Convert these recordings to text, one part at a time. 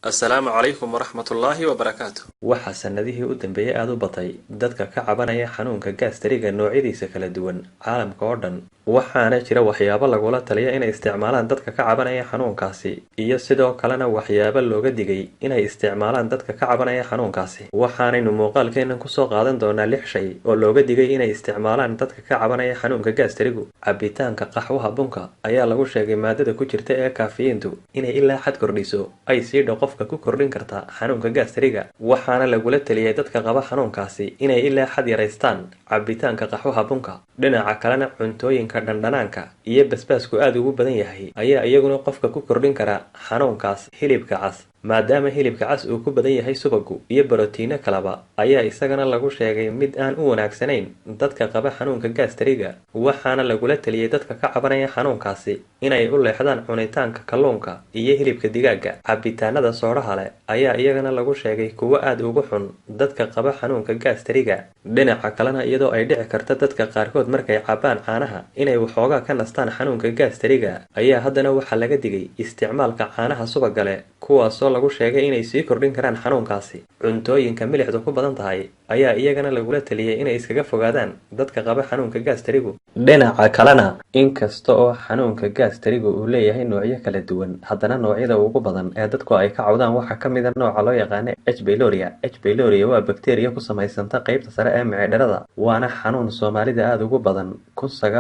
السلام عليكم ورحمة الله وبركاته. waxaa sanadihii u dambeeyay aad u batay dadka ka cabanaya xanuunka gaastariga noocyadiisa kala duwan caalamka oo dhan waxaana jira waxyaabo lagula taliya inay isticmaalaan dadka ka cabanaya xanuunkaasi iyo sidoo kalena waxyaabo looga digay inay isticmaalaan dadka ka cabanaya xanuunkaasi waxaanaynu muuqaalkeenan kusoo qaadan doonaa 6 shay oo looga digay inay isticmaalaan dadka ka cabanaya xanuunka gaastarigu. Cabitaanka qaxwaha bunka ayaa lagu sheegay maadada ku jirta ee kafeeintu inay ilaa xad kordhiso ay sii qofka ku kordhin karta xanuunka gaastariga waxaana lagula taliyay dadka qaba xanuunkaasi inay ilaa xad yaraystaan cabitaanka qaxwaha bunka. Dhinaca kalena cuntooyinka dhandhanaanka iyo basbaasku aad ugu badan yahay ayaa iyaguna qofka ku kordhin kara xanuunkaas. Hilibka cas maadaama hilibka cas uu ku badan yahay subagu iyo borotiino kaleba ayaa isagana lagu sheegay mid aan u wanaagsanayn dadka qaba xanuunka gaastariga waxaana lagula taliyay dadka ka cabanaya xanuunkaasi inay u leexdaan cunitaanka kalluunka iyo hilibka digaaga. Cabitaanada sooraha leh ayaa iyagana lagu sheegay kuwo aad ugu xun dadka qaba xanuunka gaastariga. Dhinaca kalena iyadoo ay dhici karta dadka qaarkood markay cabaan caanaha inay waxoogaa ka nastaan xanuunka gaastariga ayaa haddana waxaa laga digay isticmaalka caanaha subaga leh kuwaasoo lagu sheegay inay sii kordhin karaan xanuunkaasi. Cuntooyinka milixdu ku badan tahay ayaa iyagana lagula taliyay inay iskaga fogaadaan dadka qaba xanuunka gaastarigu. Dhinaca kalena inkasta oo xanuunka gaastarigu uu leeyahay noocyo kala duwan haddana noocyada ugu badan ee dadku ay ka cawdaan waxaa ka mid ah nooca loo yaqaan H pylori. H pylori waa bakteeriya ku samaysanta qaybta sare ee mindhicirada waana xanuun Soomaalida aad ugu badan.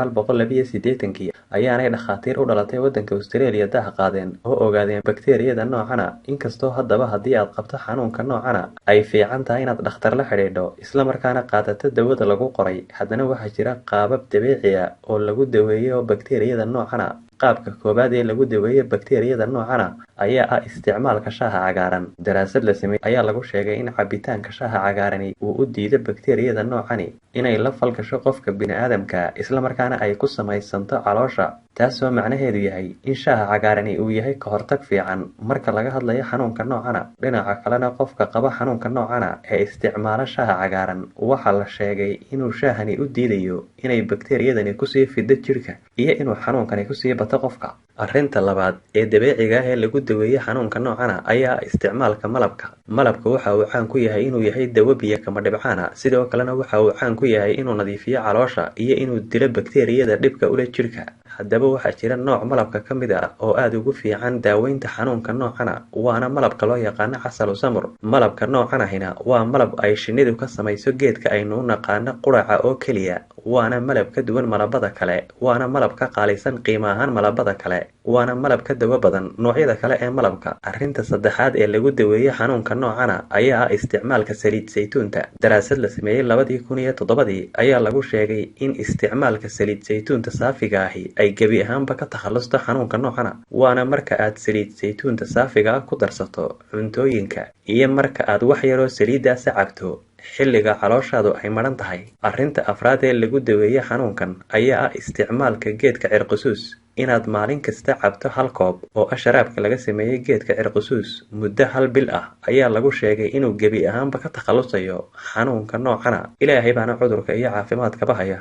1982 ayaanay dhakhaatiir u dhalatay waddanka Australia daaha qaadeen oo ogaadeen bakteeriyada noocana. Inkastoo haddaba haddii aad qabto xanuunka noocana ay fiican tahay inaad dhakhtar la xidhiidho isla markaana qaadato dawada lagu qoray haddana waxaa jira qaabab dabiici ah oo lagu daweeyo bakteeriyada noocana. qaabka koobaad ee lagu daweeyo bakteeriyada noocana ayaa ah isticmaalka shaaha cagaaran. Daraasad la sameeyay ayaa lagu sheegay in cabitaanka shaaha cagaarani uu u diido bakteeriyada noocani inay la falgasho qofka bini'aadamka isla markaana ay ku samaysanto caloosha taasoo macnaheedu yahay in shaaha cagaarani uu yahay ka hortag fiican marka laga hadlayo xanuunka noocana. Dhinaca kalena qofka qaba xanuunka noocana ee isticmaala shaaha cagaaran waxaa la sheegay inuu shaahani u diidayo inay bakteeriyadani kusii fido jirka iyo inuu xanuunkani kusii bato qofka. Arrinta labaad ee dabiiciga ah ee lagu daweeyo xanuunka noocana ayaa isticmaalka malabka. Malabka waxa uu caan ku yahay inuu yahay dawo biyo kama dhibcaan ah sidoo kalena waxa uu caan ku yahay inuu nadiifiyo caloosha iyo inuu dilo bakteeriyada dhibka u leh jirka. Haddaba waxaa jira nooc malabka ka mid ah oo aad ugu fiican daaweynta xanuunka noocana waana malabka loo yaqaan casal samur. Malabka noocanahina waa malab ay shinnidu ka samayso geedka aynu u naqaan quraca oo keliya waana malab ka duwan malabada kale waana malab ka qaalisan qiimo ahaan malabada kale waana malab ka dawo badan noocyada kale ee malabka. Arrinta saddexaad ee lagu daweeyo xanuunka noocana ayaa ah isticmaalka saliid saytuunta. Daraasad la sameeyay 2007 ayaa lagu sheegay in isticmaalka saliid saytuunta saafiga ahi ay gebi ahaanba ka takhalusto xanuunka noocana waana marka aad saliid saytuunta saafiga ku darsato cuntooyinka iyo marka aad wax yaroo saliidaas cabto xilliga calooshaadu ay maran tahay. Arrinta afraad ee lagu daweeyo xanuunkan ayaa ah isticmaalka geedka cirqisuus. inaad maalin kasta cabto hal koob oo sharaabka laga sameeyay geedka cirqisuus muddo 1 bil ah ayaa lagu sheegay inuu gebi ahaanba ka takhalusayo xanuunka noocana. Ilaahay baana cudurka iyo caafimaadka bahaya.